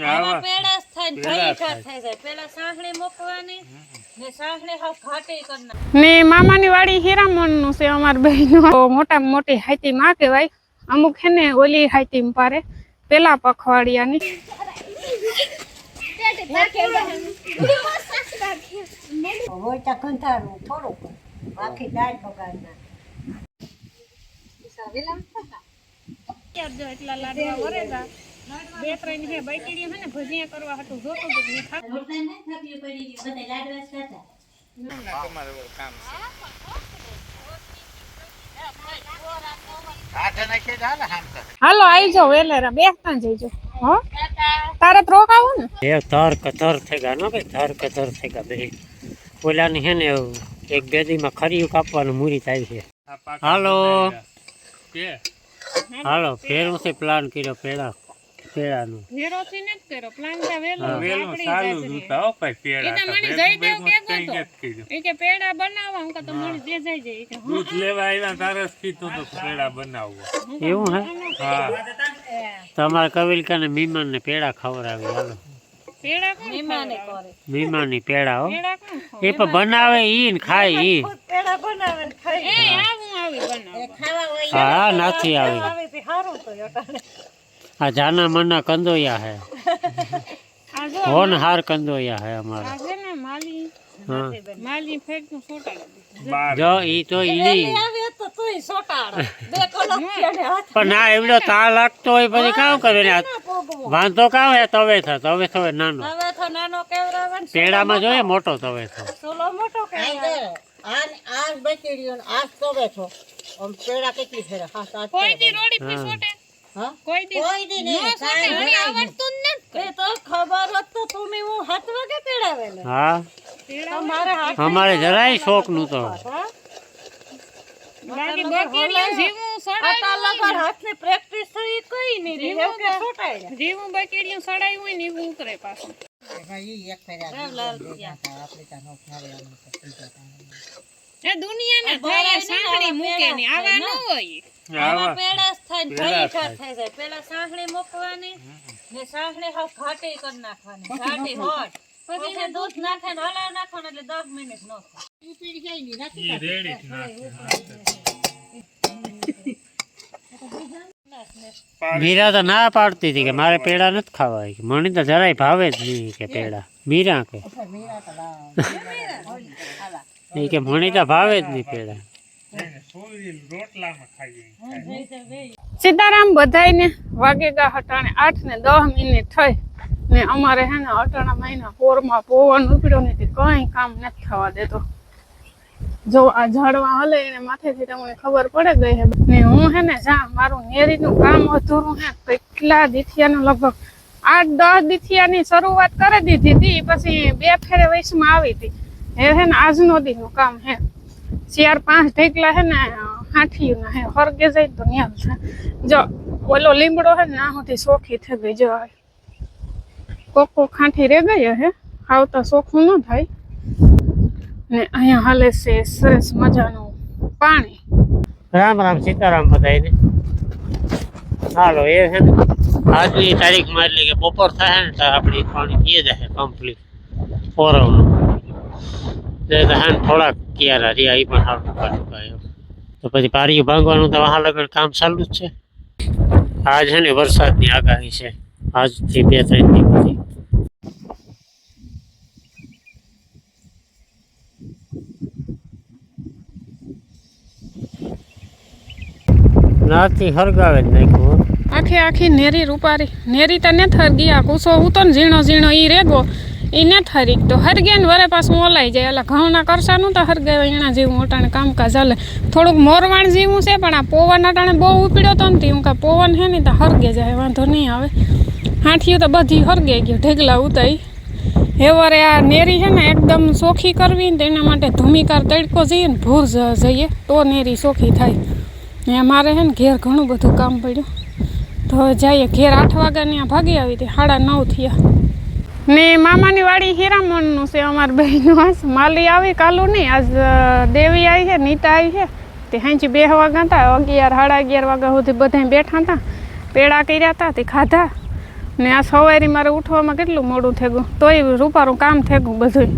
આમાં પેડા થાય ને ઘણી ઘાટ થઈ જાય. પેલા સાંહળી મૂકવાની ને સાંહળી હાવ ઘાટી કરના. ને મામાની વાડી હીરામણ નું છે અમાર બહેનો. મોટામાં મોટી હાઈતી માં કહેવાય. અમુક હે ને ઓલી હાઈતી પારે પેલા પખવાડિયાની. હોય તો કંધારું થોડુંક આખી દાળ બગાડના. એટલા લાડવા વરેગા 2-3 હે બૈકડી હે ને ભજીયા કરવા હતું જોતો તો મેં ખાધું. રોટલા ન થકી પડી ગઈ બધા લાડવા ખાતા. તમારું કામ છે. હાલો આવી જાઓ વેલેરા બેસતા જઈજો. હો તારે રોકાવું ને એ ધર કધર થઈ ગયા નો ભાઈ ધર કધર થઈ ગયા બે ઓલાની હે ને 1-2 દીમાં ખરીયું કાપવાનું મૂરી થાય છે. હાલો હાલો ફેરથી પ્લાન કર્યો પેડાનું ફેરોથી ન કર્યો પ્લાન તા વેલો ચાલુ જોતા હો ભાઈ પેડા ઈ મને જઈ દેવ કેતો તો ઈ કે પેડા બનાવવા હું કે તો મને દે જઈ જાય કે દૂધ લેવા આવ્યા તારે કીધું તો પેડા બનાવવા. એવું હે હા તમારા કવિલકા ને મીમાન ને પેડા ખવડાવી હાલો. પેડા કોણ મહેમાને કરે. મીમાની પેડા હો પેડા કોણ એ પણ બનાવે ઈ ને ખાય ઈ. પેડા બનાવે ને ખાઈ. એ આવું આવી બનાવ ખાવા હોય હા નથી આવી આવે તે સારું તો અટાણે. આ જાના મના કંદોયા હે આ જો હોન હાર કંદોયા હે અમારા. આ છે ને માલી હા માલી ફેંકનું છોટા જો ઈ તો ઈ આવે તો તોય સોટાડ. 2 કલાક થયાને હાથ પણ ના એવડો તા લાગતો હોય પછી કામ કરે ને પોગવો. વાંધો કામ હે તવે થવે નાનો હવે તો નાનો કેવરાવે ને પેડામાં જોઈએ મોટો તવે થો સોલો મોટો કેવરાવે. આ બચડીઓ આ તોવે છો. આમ પેડા કેટલી ફેરા હા સાત. કોઈ દી રોડી ફી છોટે હા કોઈ દી નહીં. નો છોટે હણી આવડતું જ નથી. એ તો ખબર હોત તો તમે હું 7 વાગે તેડાવેલે. હા પેડા મારે હાથ અમારે જરાય શોખ નું તો હા બાકી બકેડિયું જીવું આટા સડાયું લગર હાથની પ્રેક્ટિસ થઈ કઈ નહીં રે એવું કે છોટાય. જીવું બકેડિયું સડાયું હોય ને એવું ઉતરે પાછું. એ દુનિયાના ભાઈ સાંકળી મૂકે ની આવા ન હોય. આમાં પેડા થાય ને ઘણી ઘાટ થઈ જાય. પેલા સાંહળી મૂકવાની ને સાંહળી હાવ ઘાટી કરી નાખવાની. ઘાટી હોટ પછી દૂધ નાખે ને હલાવ નાખવાનું એટલે 10 મિનિટ નો થાય. ઈ રેડી જ મીરા તો ના પાડતી હતી કે મારે પેડા નથી ખાવા કે મને તો જરાય ભાવે જ નહીં કે પેડા મીરા કે એ કે મને તો ભાવે જ નહીં પેડા. રોટલામાં ખાઈએ. સીતારામ બધાયને વાગેગા હટાણે 8 ને 10 મિનિટ થઈ ને અમારે હે ને અટાણા મહિના પોરમાં પવન ઉપડ્યો ને કઈ કામ નથી થવા દેતો. જો આ ઝાડવા હલે એને માથેથી તમને ખબર પડે ગઈ હે ને હું હે ને જા મારું નેરીનું કામ અધૂરું હે. કેટલા દીથિયાનું લગભગ 8-10 દીથિયાની શરૂઆત કરી દીધી હતી પછી 2 ફેરે વયસમાં આવી હતી. હે ને આજનો દીનું કામ હે 4-5 ઢેકલા હે ને હાંઠિયું હે હરગે જાય તો ન્યાલ છે. જો ઓલો લીમડો હે ને આ સુધી સોખી થઈ ગઈ. જો કોકો ખાંઠી રે ગઈ હે હાવ તો સોખું ન થાય ને અહીંયા હાલે છે સરસ મજાનું પાણી. રામ રામ સીતારામ બધાને. હાલો એ છે ને આજની તારીખમાં એટલે કે બપોર થાય ને તો આપણી પાણી પીએ જાય કમ્પ્લીટ પોરવનું થોડાક ક્યારા રહ્યા એ પણ સારું કાઢ્યું તો પછી પારીઓ ભાંગવાનું તો વહાં લગન કામ ચાલુ જ છે. આજ છે ને વરસાદની આગાહી છે આજથી 2-3 દી પછી. નાથી હરગાવે જ નાખ્યું આખી નેરી રૂપારી નેરી તો ને થરગી આ કુસો હું તો ઝીણો ઝીણો ઈ રેગો ઈ ને થરી તો હરગે ને વરે પાછું ઓલાઈ જાય. એટલે ઘઉંના કરસાનું તો હરગે એના જેવું અટાણે કામકાજ હાલે. થોડુંક મોરવાણ જેવું છે પણ આ પવન અટાણે બહુ ઉપડ્યો તો ને હું કે પવન હે ને તો હરગે જાય વાંધો નહીં આવે. હાંઠિયું તો બધી હરગે ગયું ઢેગલા ઉતાઈ હેવરે આ નેરી છે ને એકદમ સોખી કરવી ને એના માટે ધૂમિકાર તડકો જઈએ ને ભૂર જઈએ તો નેરી સોખી થાય. ને મારે છે ને ઘેર ઘણું બધું કામ પડ્યું તો જઈએ ઘેર 8 વાગ્યાની આ ભાગી આવી હતી 9:30 થયા. ને મામાની વાડી હીરામણનું છે અમાર બહેનો. માલી આવી કાલું નહીં આજ દેવી આવી છે નીતા આવી છે તે હાંચી 2 વાગ્યા હતા 11 સાડા 11 વાગ્યા સુધી બધા બેઠા હતા પેડા કર્યા હતા તે ખાધા ને આ સવારે મારે ઉઠવામાં કેટલું મોડું થઈ ગયું તોય રૂપારું કામ થઈ ગયું બધું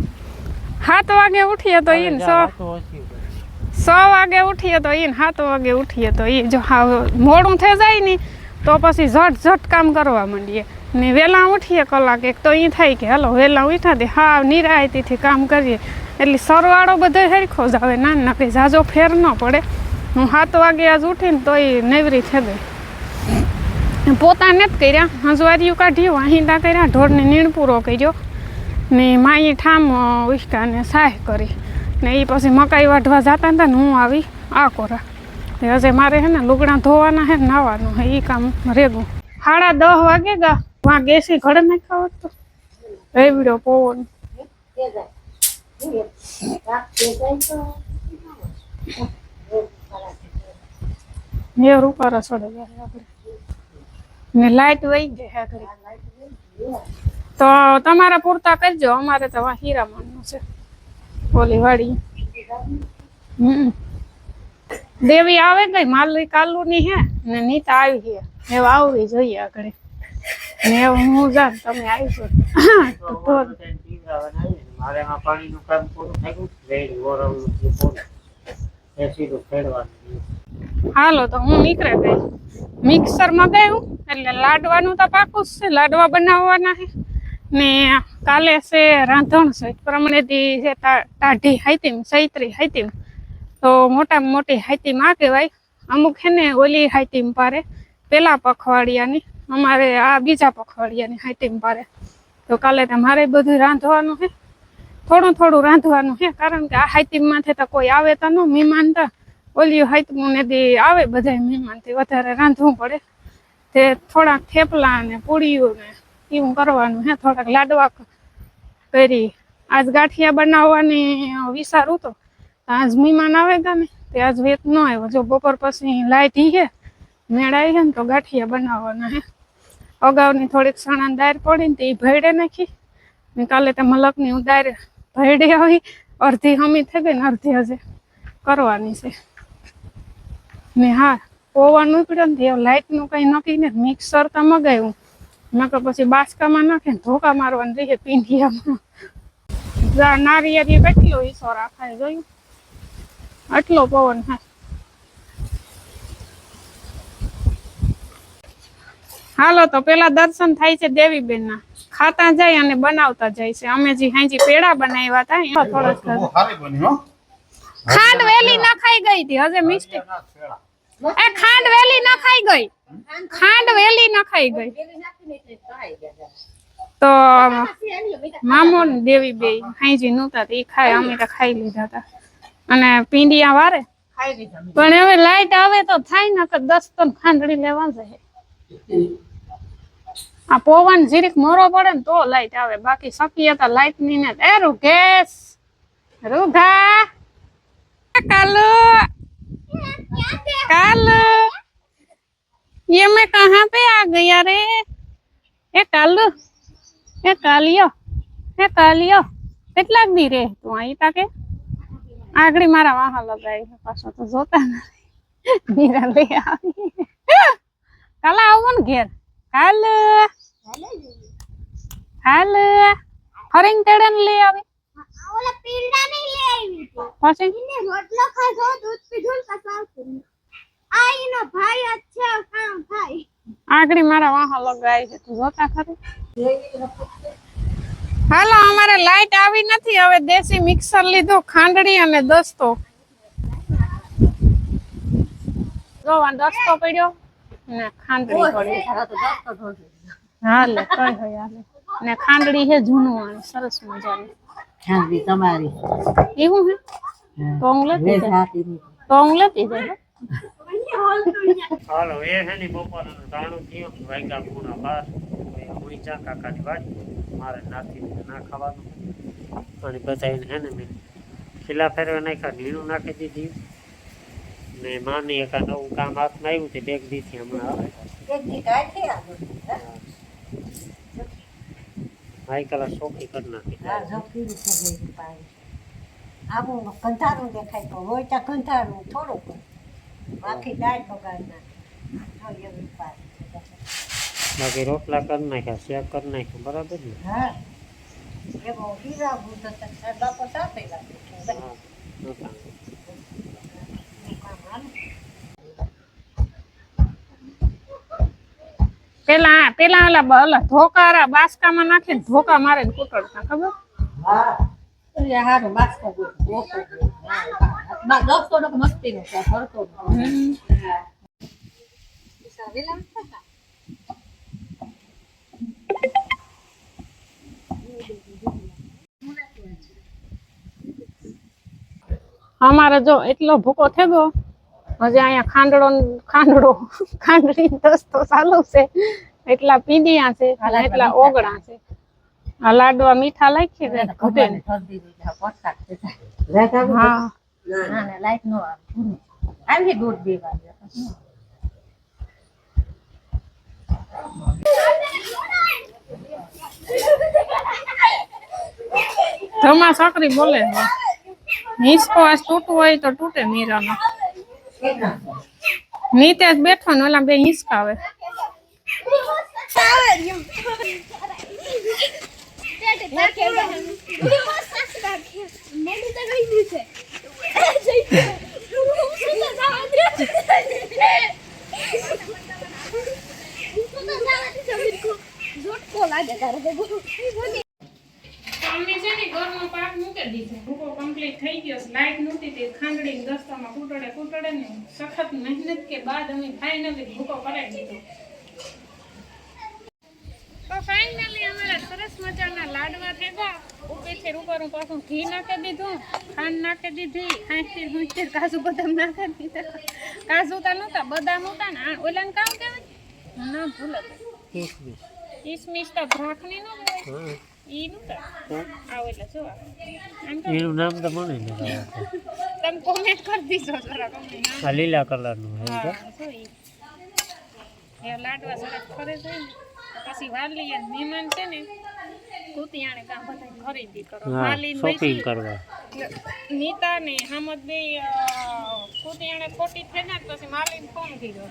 7 વાગે ઉઠીએ તો ઈને 6 વાગે ઉઠીએ તો ઈને 7 વાગે ઉઠીએ તો એ જો હા મોડું થઈ જાય ને તો પછી ઝટ કામ કરવા માંડીએ ને વહેલા ઉઠીએ કલાક એક તો એ થાય કે હાલો વહેલા ઉઠા દે હા નિરાયતીથી કામ કરીએ એટલે સરવાળો બધો સરખો જ આવે ના કંઈ ઝાઝો ફેર ન પડે હું 7 વાગે આજ ઉઠીને તો એ નેવરી થઈ ગઈ પોતાને જ કર્યા હંજવારીયું કાઢ્યું વાહિંદા કર્યા ઢોરને નીણ પૂરો કર્યો ને માઈ ઠામ ઉસકા ને સાહ કરી ને એ પછી મકાઈ વાઢવા જતા હતા ને હું આવી આ કોરા હજે મારે હે ને લુગડા ધોવાના હે નાવાનું હે એ કામ રેગું 10:30 વાગે ગા વहाँ ગેસી ઘડે નાખ્યો હતો રેવડ્યો પવન એ રૂપારા ચડે જાય આપણે ને લાઈટ વહી ગઈ હે ઘડી તો તમારા પૂરતા કરજો અમારે તો હીરામણનું છે ઓલી વાડી દેવી આવે ગઈ માલી કાલુની હે ને નીતા આવી છે એવા આવવી જોઈએ આગળ ને હું જાણ તમે આવીશું મારે આ પાણીનું કામ પૂરું થઈ ગયું રેડી ઓરવનું જે પૂરું એ સીધું ખેડવાનું હાલો તો હું નીકળે ગઈ મિક્સર મગાવ્યું એટલે લાડવાનું તો પાકું જ છે લાડવા બનાવવાના છે ને કાલે છે રાંધણ છે પ્રમાણેથી છે ટાઢી હાઈતીમ સૈત્રી હાઈતીમ તો મોટામાં મોટી હાઈતીમ આ કહેવાય અમુક છે ને ઓલી હાઈતીમ પારે પેલા પખવાડિયાની અમારે આ બીજા પખવાડિયાની હાઈતીમ પારે તો કાલે તમારે બધું રાંધવાનું છે થોડું રાંધવાનું છે કારણ કે આ હાઈતીમમાંથી તો કોઈ આવે તો ન મહેમાન તો ઓલી હાઈતીમને દી આવે બધા મહેમાનથી વધારે રાંધવું પડે તે થોડાક થેપલા ને પૂડીઓ ને એવું કરવાનું હે થોડાક લાડવા કરી આજ ગાંઠિયા બનાવવાની વિચારું તો આજ મહેમાન આવે તા ને તે આજ વેત ન આવ્યો જો બપોર પછી લાઈટ હે મેળાઈ છે ને તો ગાંઠિયા બનાવવાના હે અગાઉની થોડીક સણા દાળ પડી ને તે ભેડે નાખી ને કાલે તે મલકની હું દાળ ભેડે આવી અડધી હમી થઈ ગઈ ને અડધી હજે કરવાની છે ને હા પવન ઉપડ્યો ને લાઈટનું કંઈ નક્કી ને મિક્સર તો મગાવ્યું નકર પછી બાસકામાં નાખે ને ધોકા મારવાનું રહીએ પીંઢિયામાં નારિયેળી કેટલો ઈસો રાખાય જોયું આટલો પવન હા હાલો તો પેલા દર્શન થાય છે દેવીબેન ના ખાતા જાય અને બનાવતા જાય છે અમે જે હાંજી પેડા બનાવ્યા હતા એમાં થોડોક ખાંડ વેલી નખાઈ ગઈ હતી હજે મિસ્ટેક એ ખાંડ વેલી નખાઈ ગઈ ખાંડ વેલી નખાઈ ગઈ તો મામો ને દેવી બે હાંજી નહોતા એ ખાય અમે તો ખાઈ લીધા હતા અને પીંડિયા વારે પણ હવે લાઈટ આવે તો થાય ને તો 10 ટન ખાંડડી લેવા જાય આ પવન જીરીક મોરો પડે ને તો લાઈટ આવે બાકી સકીએ તો લાઈટ ની ને એ રૂકેશ રૂધા कालू कालू ये मैं कहाँ पे आ गया रे ए कालू ए कालियो કેટલા દી રે તું અહીં તાકે આગળી મારા વાહ લગાઈ પાછો તો જોતા નથી બીરા લઈ આવી કાલા આવો ને ઘેર કાલુ હાલો હરિંગ તેડન લઈ આવી ઓલા પીંડા નહીં લે આવી પછી ઇને રોટલો ખાધો દૂધ પીધું કસાવ આઈનો ભાઈ અચ્છા કામ ભાઈ આગળી મારા વાહ લગાઈ છે તું જોતા ખરી હાલો અમારે લાઈટ આવી નથી હવે દેશી મિક્સર લીધો ખાંડડી અને દસ્તો જોવા દસ્તો પડ્યો ને ખાંડડી પડી હાલે કઈ હોય હાલે ને ખાંડડી હે જૂનું સરસ મજાની ખાંડડી તમારી એવું હે તો હું લેતી જાય હાલો એ છે ને બપોરનું ટાણું થયું વાગ્યા પૂણા 12 હું ચા કાકાની વાડી મારે નાથી ના ખાવાનું અને બધાને હે ને મેં ખીલા ફેરવા નાખ્યા નીણું નાખી દીધી ને માની એક નવું કામ હાથમાં આવ્યું તે બેગ દીથી હમણાં આવે ભાઈ કલા સોખી કરી નાખી આવું કંધારું દેખાય તો હોય તો કંધારું થોડુંક બાકી દાળ બગાડ નાખે બાકી રોટલા કરી નાખ્યા, શેક કરી નાખ્યું, બરાબર ને? હા એવો હીરા ભૂત હતા બાપો સાથે લાગે હા, નહોતા. પેલા ઓલા ધોકા બાસકામાં નાખીને ધોકા મારે ને કૂટડતા ખબર? હા એ હારું બાસ્કો ગોકો બા ગપતો ન મસ્તી નો ફરતો અમારે જો એટલો ભૂકો થઈ ગયો હજી અહીંયા ખાંડડી દસ્તો ચાલુ છે, એટલા પીંડિયા છે અને એટલા ઓગળા છે. આ લાડવા મીઠા લાખી દે ઘટે ને. હા ના લાઈટ નો આવી દૂધ 2 વાગે ધમા છોકરી બોલે હિસકો આજ તૂટવો હોય તો તૂટે મીરાનો. નીતેશ બેઠો ને ઓલા બે હિસકાવે. અમે છે ને ઘરનો પાક મૂકી દીધો, ભૂકો કમ્પ્લીટ થઈ ગયો. લાઈટ નહોતી તે ખાંડડી દસ્તામાં કૂટડે ને સખત મહેનત કે બાદ અમે ફાઇનલી ભૂકો કરાવી દીધો. તો ફાઇનલી અમારા સરસ મજાના લાડવા થઈ ગયા. ઉપરથી ઉપર પાછું ઘી નાખી દીધું, ખાંડ નાખી દીધી, ખાંસી કાજુ બદામ નાખી દીધા. કાજુ તા નહોતા, બદામ હતા ને ઓલાને કામ કહેવાય ના ભૂલ કિસમિસ તો ભાખની નો કહેવાય ઈ નહોતા. આવેલા જો એનું નામ તો મને નહીં ખબર. તમે કોમેન્ટ કરી દીધો જરા કમેન્ટ. આ લીલા કલરનું હે તો. એ લાડવા સરસ ફરે છે ને પછી વાલી મહેમાન છે ને કુતિયાણે કામ બધા ખરીદી કરો વાલી શોપિંગ કરવા નીતા ને હામદ બે કુતિયાણે ખોટી થઈ ના પછી માલીને ફોન કર્યો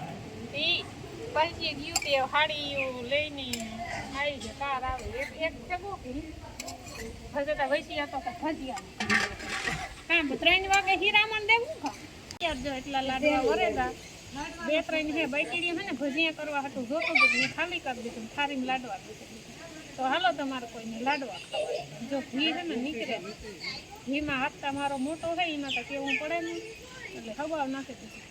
ઈ પાછી ગયું તે હાડી લઈને આવી છે કાર આવે એક થેગો કે ભજતા વૈસી હતો કે ભજીયા કામ 3 વાગે હીરામણ દેવું કા જો એટલા લાડવા વરેગા 2-3 હે બાઈકડી હે ને ભજીયા કરવા હતું જોતો તો મેં ખાલી કરી દીધું થારીમાં લાડવા દીધું. તો હાલો તમારે કોઈને લાડવા ખાવા જો ઘી હે ને નીકળે ઘીમાં હાથ તમારો મોટો હે એમાં તો કેવું પડે ને એટલે હવાવ નાખી દીધું.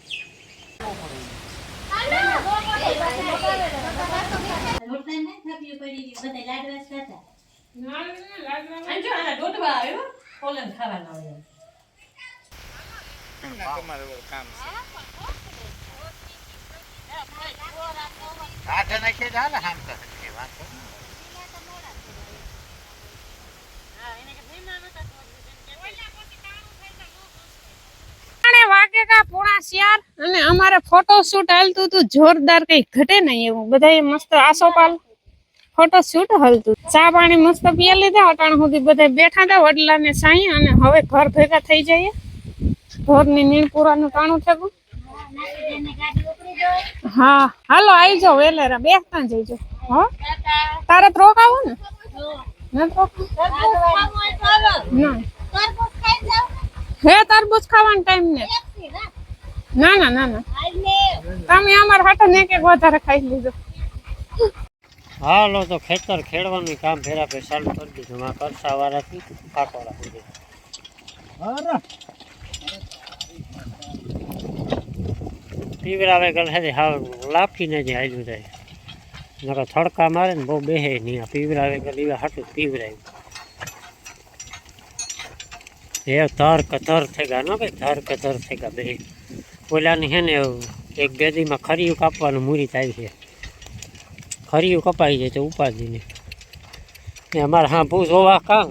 વાગેગા 4:30 અને અમારે ફોટો શૂટ હાલતું હતું જોરદાર, કઈ ઘટે નહીં એવું. બધા મસ્ત આસોપાલ ફોટો શૂટ હાલતું. ચા પાણી મસ્ત પીએ લીધા. અટાણ સુધી બધા બેઠા હતા વડલા ને સાઈ અને હવે ઘર ભેગા થઈ જઈએ. ઘરની નીણપુરાનું ટાણું થયું. હા હાલો આવી જાઓ વેલેરા બેસતા જઈજો. હો તારે રોકાવું ને ના હે તરબૂચ ખાવાનો ટાઈમ ને ના ના ના ના તમે અમારા હાટો ને એક વધારે ખાઈ લીધો. હાલો તો ખેતર ખેડવાનું કામ ફેરા ફેર ચાલુ કરી દીધું. આ કરસાવાળાથી કાકોડા સુધી પીવરાવે ગલ હે હા લાફીને જ હાલ્યું જાય નકર થડકા મારે ને બહુ બેહે નહીં. આ પીવરાવે ગલ એવા હાટું પીવરાવ્યું એ ધર કધર થઈ ગયા ન કે ધર કધર થઈ ગયા બે ઓલાની હે ને 1-2 દીમાં ખરીયું કાપવાનું મૂરી થાય છે. ખરીયું કપાઈ જાય તો ઉપાધિ નહીં. અમારે હા ભૂ જોવા કામ